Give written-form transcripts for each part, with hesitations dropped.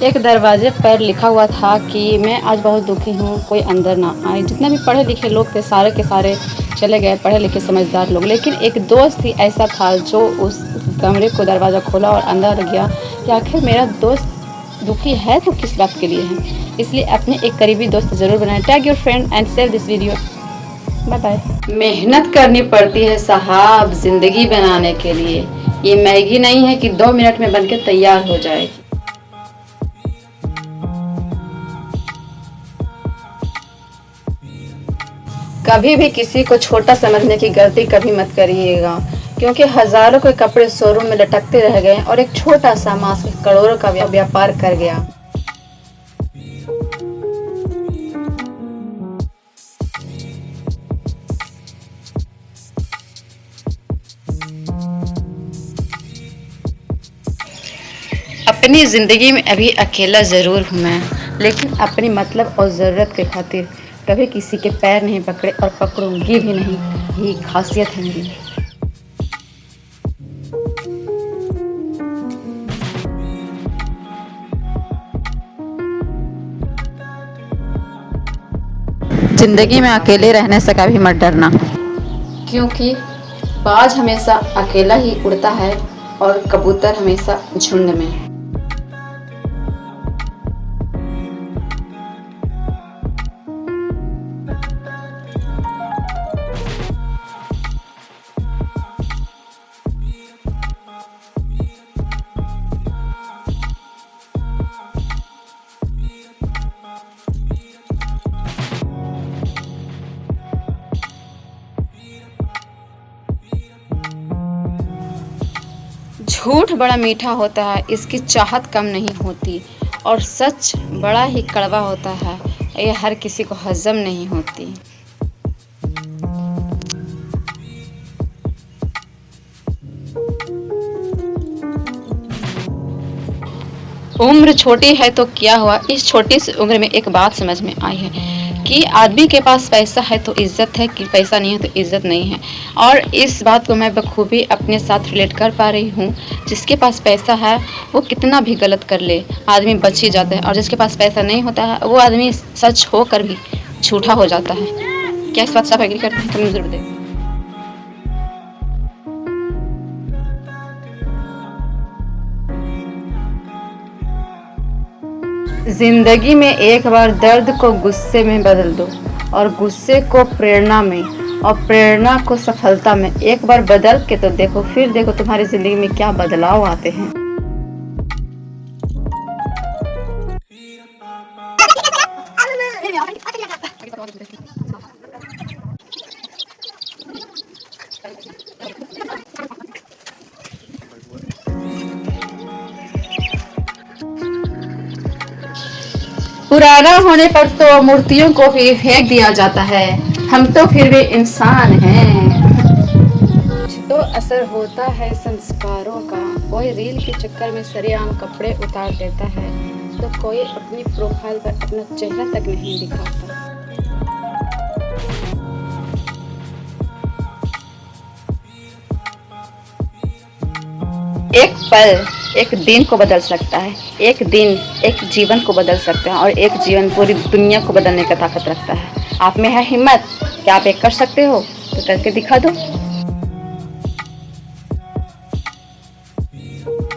एक दरवाजे पर लिखा हुआ था कि मैं आज बहुत दुखी हूँ, कोई अंदर ना आए। जितने भी पढ़े लिखे लोग थे सारे के सारे चले गए, पढ़े लिखे समझदार लोग। लेकिन एक दोस्त ही ऐसा था जो उस कमरे को दरवाज़ा खोला और अंदर गया कि आखिर मेरा दोस्त दुखी है तो किस बात के लिए है। इसलिए अपने एक करीबी दोस्त ज़रूर बनाएं। Tag your friend and share this video. Bye bye. मेहनत करनी पड़ती है साहब ज़िंदगी बनाने के लिए। ये मैगी नहीं है कि 2 मिनट में बनके तैयार हो जाएगी। कभी भी किसी को छोटा समझने की गलती कभी मत करिएगा, क्योंकि हजारों के कपड़े शोरूम में लटकते रह गए और एक छोटा सा मास्क करोड़ों का व्यापार कर गया। अपनी ज़िंदगी में अभी अकेला ज़रूर हूँ मैं, लेकिन अपनी मतलब और ज़रूरत के खातिर कभी किसी के पैर नहीं पकड़े और पकड़ूंगी भी नहीं। यही खासियत है मेरी। ज़िंदगी में अकेले रहने से कभी मत डरना, क्योंकि बाज हमेशा अकेला ही उड़ता है और कबूतर हमेशा झुंड में। झूठ बड़ा मीठा होता है, इसकी चाहत कम नहीं होती, और सच बड़ा ही कड़वा होता है, ये हर किसी को हजम नहीं होती। उम्र छोटी है तो क्या हुआ, इस छोटी सी उम्र में एक बात समझ में आई है कि आदमी के पास पैसा है तो इज्जत है, कि पैसा नहीं है तो इज्जत नहीं है। और इस बात को मैं बखूबी अपने साथ रिलेट कर पा रही हूँ। जिसके पास पैसा है वो कितना भी गलत कर ले, आदमी बच ही जाता है, और जिसके पास पैसा नहीं होता है वो आदमी सच होकर भी झूठा हो जाता है। क्या इस बात से आप एग्री करते हैं? कमेंट जरूर दें। जिंदगी में एक बार दर्द को गुस्से में बदल दो, और गुस्से को प्रेरणा में, और प्रेरणा को सफलता में। एक बार बदल के तो देखो, फिर देखो तुम्हारी जिंदगी में क्या बदलाव आते हैं। पुराना होने पर तो मूर्तियों को भी फेंक दिया जाता है, हम तो फिर भी इंसान हैं। तो असर होता है संस्कारों का, कोई रील के चक्कर में सरेआम कपड़े उतार देता है, तो कोई अपनी प्रोफाइल पर अपना चेहरा तक नहीं दिखाता। एक पल एक दिन को बदल सकता है, एक दिन एक जीवन को बदल सकता है, और एक जीवन पूरी दुनिया को बदलने का ताकत रखता है। आप में है हिम्मत, क्या आप एक कर सकते हो? तो करके दिखा दो।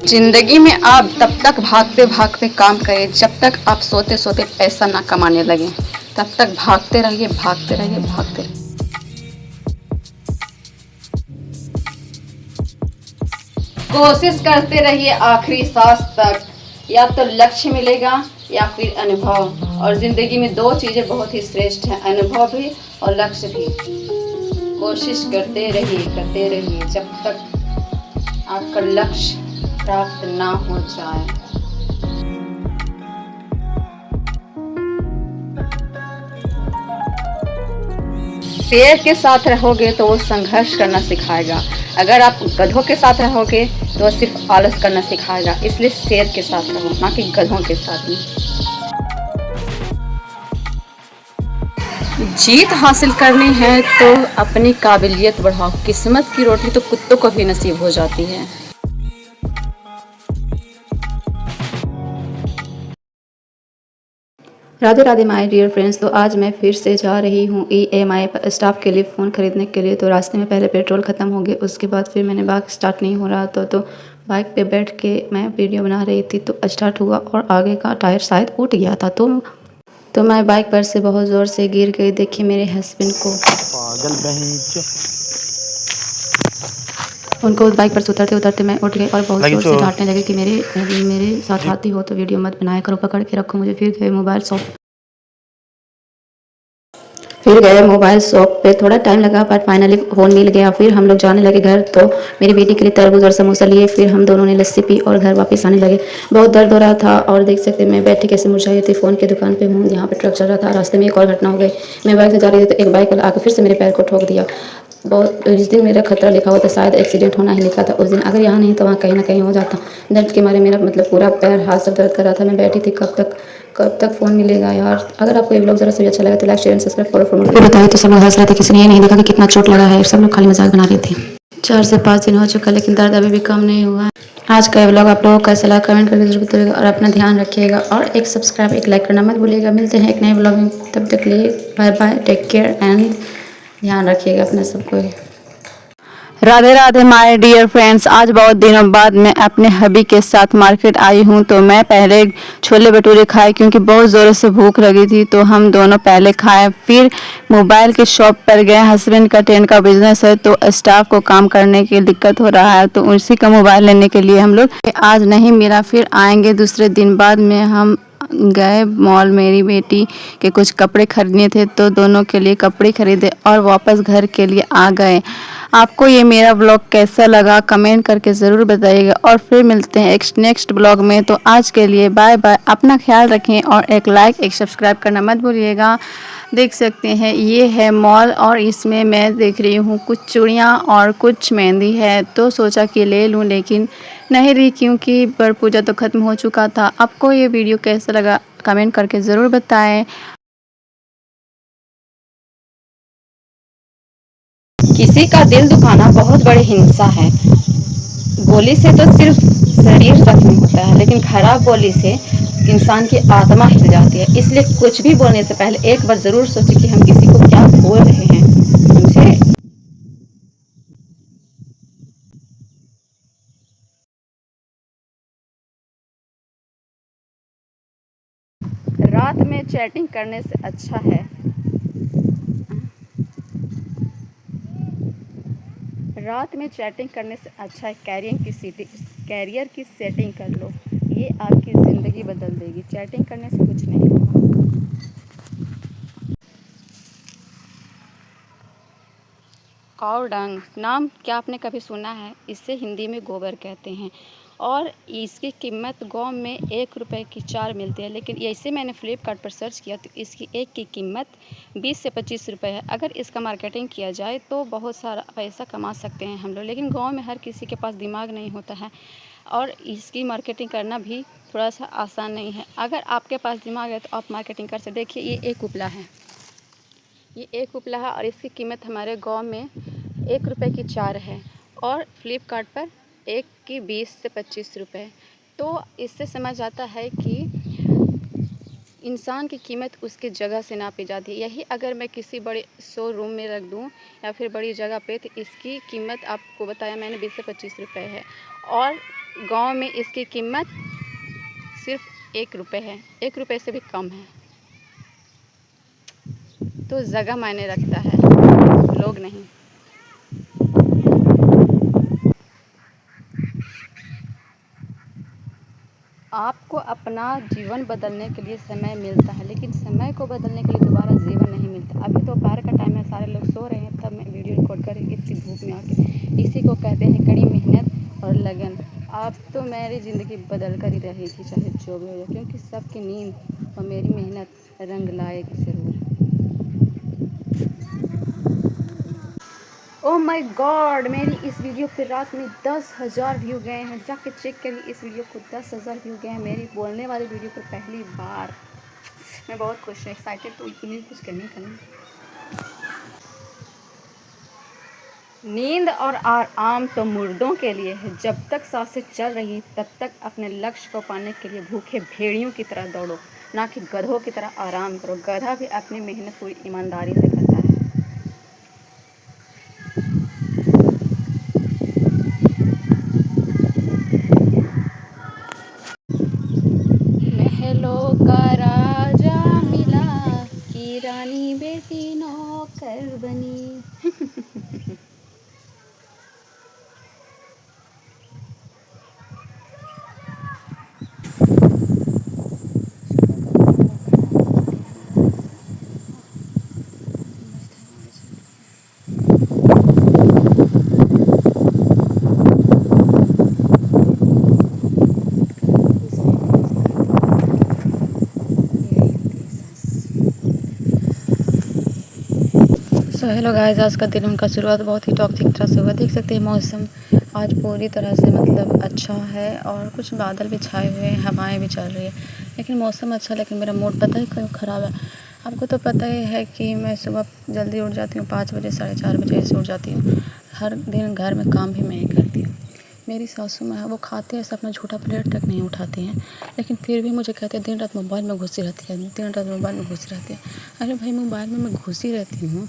जिंदगी में आप तब तक भागते भागते काम करें जब तक आप सोते सोते पैसा ना कमाने लगे। तब तक भागते रहिए, भागते रहिए, भागते रहिए। कोशिश करते रहिए आखिरी सांस तक, या तो लक्ष्य मिलेगा या फिर अनुभव। और जिंदगी में 2 चीजें बहुत ही श्रेष्ठ हैं, अनुभव भी और लक्ष्य भी। कोशिश करते रहिए जब तक आपका लक्ष्य प्राप्त ना हो जाए। शेर के साथ रहोगे तो वो संघर्ष करना सिखाएगा, अगर आप गधों के साथ रहोगे तो वो सिर्फ आलस करना सिखाएगा। इसलिए शेर के साथ रहो, ना कि गधों के साथ में। जीत हासिल करनी है तो अपनी काबिलियत बढ़ाओ, किस्मत की रोटी तो कुत्तों को भी नसीब हो जाती है। Radhe Radhe my dear friends. तो आज मैं फिर से जा रही हूँ ईएमआई पर स्टाफ के लिए फ़ोन ख़रीदने के लिए। तो रास्ते में पहले पेट्रोल ख़त्म हो गया, उसके बाद फिर मैंने बाइक स्टार्ट नहीं हो रहा था तो बाइक पे बैठ के मैं वीडियो बना रही थी तो स्टार्ट हुआ और आगे का टायर शायद टूट गया था। तो मैं बाइक पर से बहुत ज़ोर से गिर गई। देखिए मेरे हस्बैंड को, पागल बहन चो। उनको बाइक पर से उतरते उतरते मैं उठ गई और बहुत लगी ज़ोर चो से डांटने लगे कि मेरे साथ आती हो तो वीडियो मत बनाया करो, पकड़ के रखो मुझे। फिर गए मोबाइल शॉप पे, थोड़ा टाइम लगा पर फाइनली फ़ोन मिल गया। फिर हम लोग जाने लगे घर। तो मेरी बेटी के लिए तरबूज और समोसा लिए, फिर हम दोनों ने लस्सी पी और घर वापस आने लगे। बहुत दर्द हो रहा था और देख सकते मैं बैठी कैसे मुरझाई थी। फ़ोन की दुकान पे हूँ जहाँ पे ट्रक चल रहा था। रास्ते में एक और घटना हो गई। मैं बाइक से जा रही थी तो एक बाइक वाला आकर फिर से मेरे पैर को ठोक दिया। बहुत जिस दिन मेरा खतरा लिखा हुआ था शायद एक्सीडेंट होना ही लिखा था उस दिन, अगर यहाँ नहीं तो वहाँ कहीं ना कहीं हो जाता। दर्द के मारे मेरा मतलब पूरा पैर हाथ सब दर्द कर रहा था। मैं बैठी थी कब तक फ़ोन मिलेगा यार। अगर आपको ये ब्लॉग ज़रा से अच्छा लगा तो like share and subscribe follow for more. बताया तो सब लोग हंस रहे थे, किसी ने ये नहीं देखा कि कितना चोट लगा है। सब लोग खाली मजाक बना रहे थे। 4 से 5 दिन हो चुका लेकिन दर्द अभी भी कम नहीं हुआ। आज का ये ब्लॉग आप लोगों को कैसा लगा कमेंट करके जरूर बताइएगा और अपना ध्यान रखिएगा और एक सब्सक्राइब एक लाइक करना मत भूलिएगा। मिलते हैं एक नए ब्लॉग में, तब तक के लिए bye bye, take care and ध्यान रखिएगा अपना सबको। Radhe Radhe my dear friends. आज बहुत दिनों बाद मैं अपने हबी के साथ मार्केट आई हूँ। तो मैं पहले छोले भटूरे खाए क्योंकि बहुत ज़ोरों से भूख लगी थी। तो हम दोनों पहले खाए, फिर मोबाइल के शॉप पर गए। हस्बैंड का ट्रेन का बिजनेस है तो स्टाफ को काम करने की दिक्कत हो रहा है तो उसी का मोबाइल लेने के लिए हम लोग आज नहीं मिला, फिर आएंगे दूसरे दिन। बाद में हम गए मॉल, मेरी बेटी के कुछ कपड़े खरीदने थे तो दोनों के लिए कपड़े खरीदे और वापस घर के लिए आ गए। आपको ये मेरा ब्लॉग कैसा लगा कमेंट करके ज़रूर बताइएगा और फिर मिलते हैं एक नेक्स्ट ब्लॉग में। तो आज के लिए बाय बाय, अपना ख्याल रखें और एक लाइक एक सब्सक्राइब करना मत भूलिएगा। देख सकते हैं ये है मॉल और इसमें मैं देख रही हूँ कुछ चूड़ियाँ और कुछ मेहंदी है तो सोचा कि ले लूँ लेकिन नहीं ली क्योंकि वर पूजा तो ख़त्म हो चुका था। आपको ये वीडियो कैसा लगा कमेंट करके ज़रूर बताएं। किसी का दिल दुखाना बहुत बड़ी हिंसा है। बोली से तो सिर्फ शरीर जख्मी होता है लेकिन खराब बोली से इंसान की आत्मा हिल जाती है। इसलिए कुछ भी बोलने से पहले एक बार ज़रूर सोचें कि हम किसी को क्या बोल रहे हैं। समझे? रात में चैटिंग करने से अच्छा है रात में चैटिंग करने से अच्छा है कैरियर की सेटिंग कर लो। ये आपकी ज़िंदगी बदल देगी। चैटिंग करने से कुछ नहीं होगा। काऊ डंग नाम क्या आपने कभी सुना है? इसे हिंदी में गोबर कहते हैं और इसकी कीमत गांव में 1 रुपए की 4 मिलती है। लेकिन ऐसे मैंने फ्लिपकार्ट पर सर्च किया तो इसकी एक की कीमत 20 से 25 रुपए है। अगर इसका मार्केटिंग किया जाए तो बहुत सारा पैसा कमा सकते हैं हम लोग, लेकिन गांव में हर किसी के पास दिमाग नहीं होता है और इसकी मार्केटिंग करना भी थोड़ा सा आसान नहीं है। अगर आपके पास दिमाग है तो आप मार्केटिंग कर सकते। देखिए ये एक उपला है, ये एक उपला है और इसकी कीमत हमारे गांव में 1 रुपए की 4 है और फ्लिपकार्ट पर एक की 20 से 25 रुपए। तो इससे समझ आता है कि इंसान की कीमत उसकी जगह से नापी जाती है। यही अगर मैं किसी बड़े शोरूम में रख दूं या फिर बड़ी जगह पे तो इसकी कीमत आपको बताया मैंने 20 से 25 रुपए है और गांव में इसकी कीमत सिर्फ 1 रुपए है, 1 रुपए से भी कम है। तो जगह मायने रखता है, लोग नहीं। आपको अपना जीवन बदलने के लिए समय मिलता है लेकिन समय को बदलने के लिए दोबारा जीवन नहीं मिलता। अभी दोपहर का टाइम है, सारे लोग सो रहे हैं, तब मैं वीडियो रिकॉर्ड कर रही इतनी धूप में आके। इसी को कहते हैं कड़ी मेहनत और लगन। अब तो मेरी ज़िंदगी बदल कर ही रहेगी चाहे जो भी हो जाए, क्योंकि सबकी नींद और मेरी मेहनत रंग लाएगी ज़रूर। ओह माय गॉड, मेरी इस वीडियो पे रात में 10,000 व्यू गए हैं। जाके चेक करिए इस वीडियो को, 10,000 व्यू गए हैं मेरी बोलने वाली वीडियो पर पहली बार। मैं बहुत खुश हूँ, एक्साइटेड तो इतनी कुछ करनी। नींद और आराम तो मुर्दों के लिए है। जब तक सांसें चल रही तब तक अपने लक्ष्य को पाने के लिए भूखे भेड़ियों की तरह दौड़ो। ना कि गधों की तरह आराम करो। गधा भी अपनी मेहनत पूरी ईमानदारी से करता है। महलों का राजा मिला कि रानी बेटी नौकर बनी। सो हेलो गाइस, आज का दिन उनका शुरुआत बहुत ही टॉक्सिक तरह से हुआ। देख सकते हैं मौसम आज पूरी तरह से मतलब अच्छा है और कुछ बादल भी छाए हुए हैं, हवाएं भी चल रही है, लेकिन मौसम अच्छा है। लेकिन मेरा मूड पता है क्यों ख़राब है? आपको तो पता ही है कि मैं सुबह जल्दी उठ जाती हूँ, 5 बजे 4:30 बजे ऐसे उठ जाती हूँ। हर दिन घर में काम भी मैं ही करती हूँ। मेरी सासू माँ है, वो खाते हैं ऐसा अपना झूठा प्लेट तक नहीं उठाती हैं, लेकिन फिर भी मुझे कहते हैं दिन रात मोबाइल में घुसी रहती है, दिन रात मोबाइल में घुसी रहती है। अरे भाई, मोबाइल में मैं घुसी रहती हूँ,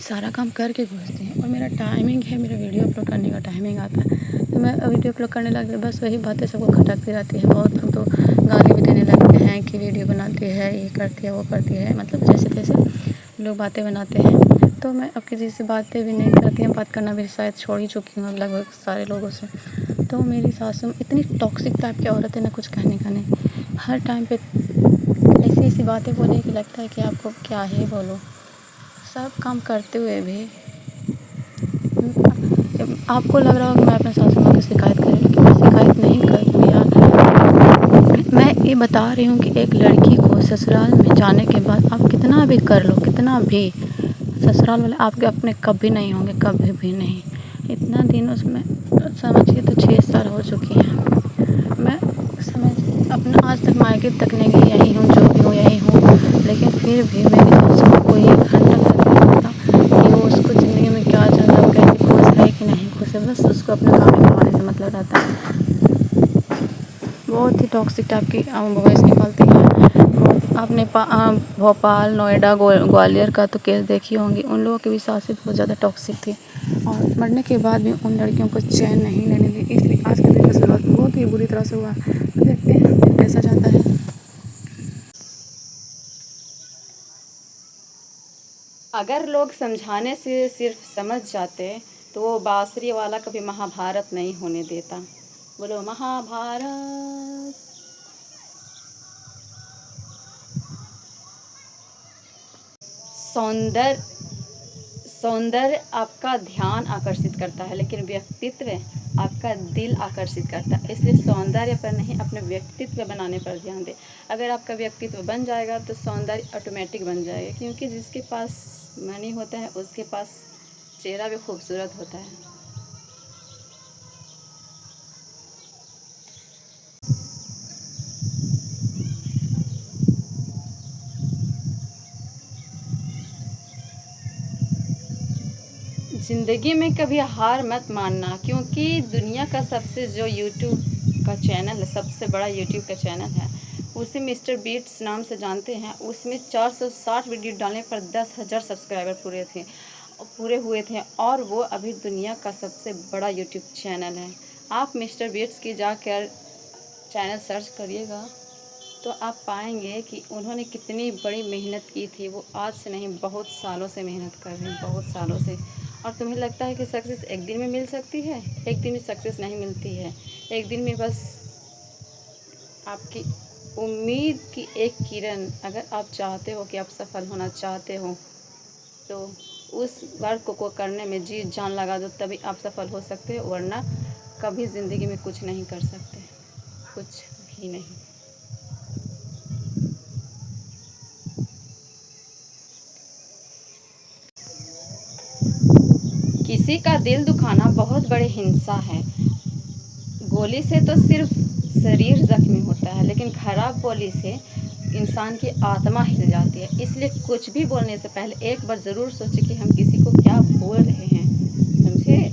सारा काम करके घुसती हैं, और मेरा टाइमिंग है, मेरा वीडियो अपलोड करने का टाइमिंग आता है, तो मैं वीडियो अपलोड करने लगी, बस वही बातें सबको खटकती रहती है। बहुत लोग तो गाली भी देने लगते हैं कि वीडियो बनाती है, ये करती है, वो करती है, मतलब जैसे तैसे लोग बातें बनाते हैं। तो मैं अब किसी से बातें भी नहीं करती हूँ, बात करना भी शायद छोड़ ही चुकी हूँ अब लगभग सारे लोगों से। तो मेरी सासू इतनी टॉक्सिक टाइप की औरत है ना, कुछ कहने का नहीं। हर टाइम पे ऐसी ऐसी बातें बोले कि लगता है कि आपको क्या ही बोलो। सब काम करते हुए भी आपको लग रहा होगा कि मैं अपने सासू माँ की शिकायत करूँ, लेकिन मैं शिकायत नहीं करती हूँ यार। मैं ये बता रही हूँ कि एक लड़की को ससुराल में जाने के बाद आप कितना भी कर लो, कितना भी, ससुराल वाले आपके अपने कभी नहीं होंगे, कभी भी नहीं। इतना दिन उसमें समझिए तो 6 साल हो चुकी हैं। मैं समझ अपना आज तक मायके तक नहीं गई, यही हूँ, जो भी हूँ यही हूँ, लेकिन फिर भी मेरी सासू को ये घंटा तक नहीं पता कि वो उसको ज़िंदगी में क्या चल रहा है, वो कैसे खुश है कि नहीं खुश है, बस उसको अपने काम में कमाने से मतलब रहता है। बहुत ही टॉक्सिक टाइप की वॉइस निकलती है। आपने भोपाल, नोएडा, ग्वालियर का तो केस देखी होंगी, उन लोगों की भी सासें बहुत ज़्यादा टॉक्सिक थी और मरने के बाद भी उन लड़कियों को चैन नहीं लेने दी। इसलिए आज के दिन की शुरुआत बहुत ही बुरी तरह से हुआ। तो देखते हैं दिन कैसा जाता है। अगर लोग समझाने से सिर्फ समझ जाते तो वो बांसुरी वाला कभी महाभारत नहीं होने देता। बोलो महाभारत। सौंदर्य सौंदर्य आपका ध्यान आकर्षित करता है, लेकिन व्यक्तित्व आपका दिल आकर्षित करता है। इसलिए सौंदर्य पर नहीं, अपने व्यक्तित्व बनाने पर ध्यान दें। अगर आपका व्यक्तित्व बन जाएगा तो सौंदर्य ऑटोमेटिक बन जाएगा, क्योंकि जिसके पास मनी होता है उसके पास चेहरा भी खूबसूरत होता है। ज़िंदगी में कभी हार मत मानना, क्योंकि दुनिया का सबसे जो यूट्यूब का चैनल है, सबसे बड़ा यूट्यूब का चैनल है, उसे मिस्टर बीट्स नाम से जानते हैं। उसमें 460 वीडियो डालने पर 10,000 सब्सक्राइबर पूरे हुए थे, और वो अभी दुनिया का सबसे बड़ा यूट्यूब चैनल है। आप मिस्टर बीट्स की जाकर चैनल सर्च करिएगा तो आप पाएंगे कि उन्होंने कितनी बड़ी मेहनत की थी। वो आज से नहीं, बहुत सालों से मेहनत कर रहे हैं, बहुत सालों से। और तुम्हें लगता है कि सक्सेस एक दिन में मिल सकती है? एक दिन में सक्सेस नहीं मिलती है। एक दिन में बस आपकी उम्मीद की एक किरण, अगर आप चाहते हो कि आप सफल होना चाहते हो तो उस वर्क को करने में जी जान लगा दो, तभी आप सफल हो सकते हो, वरना कभी ज़िंदगी में कुछ नहीं कर सकते, कुछ भी नहीं। किसी का दिल दुखाना बहुत बड़ी हिंसा है। गोली से तो सिर्फ शरीर जख्मी होता है, लेकिन खराब बोली से इंसान की आत्मा हिल जाती है। इसलिए कुछ भी बोलने से पहले एक बार ज़रूर सोचें कि हम किसी को क्या बोल रहे हैं, समझे?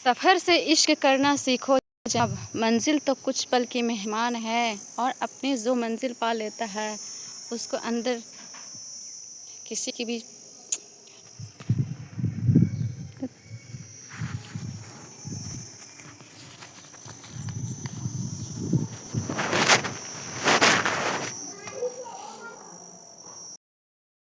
सफ़र से इश्क करना सीखो जब मंजिल तो कुछ पल की मेहमान है, और अपनी जो मंजिल पा लेता है उसको अंदर किसी की भी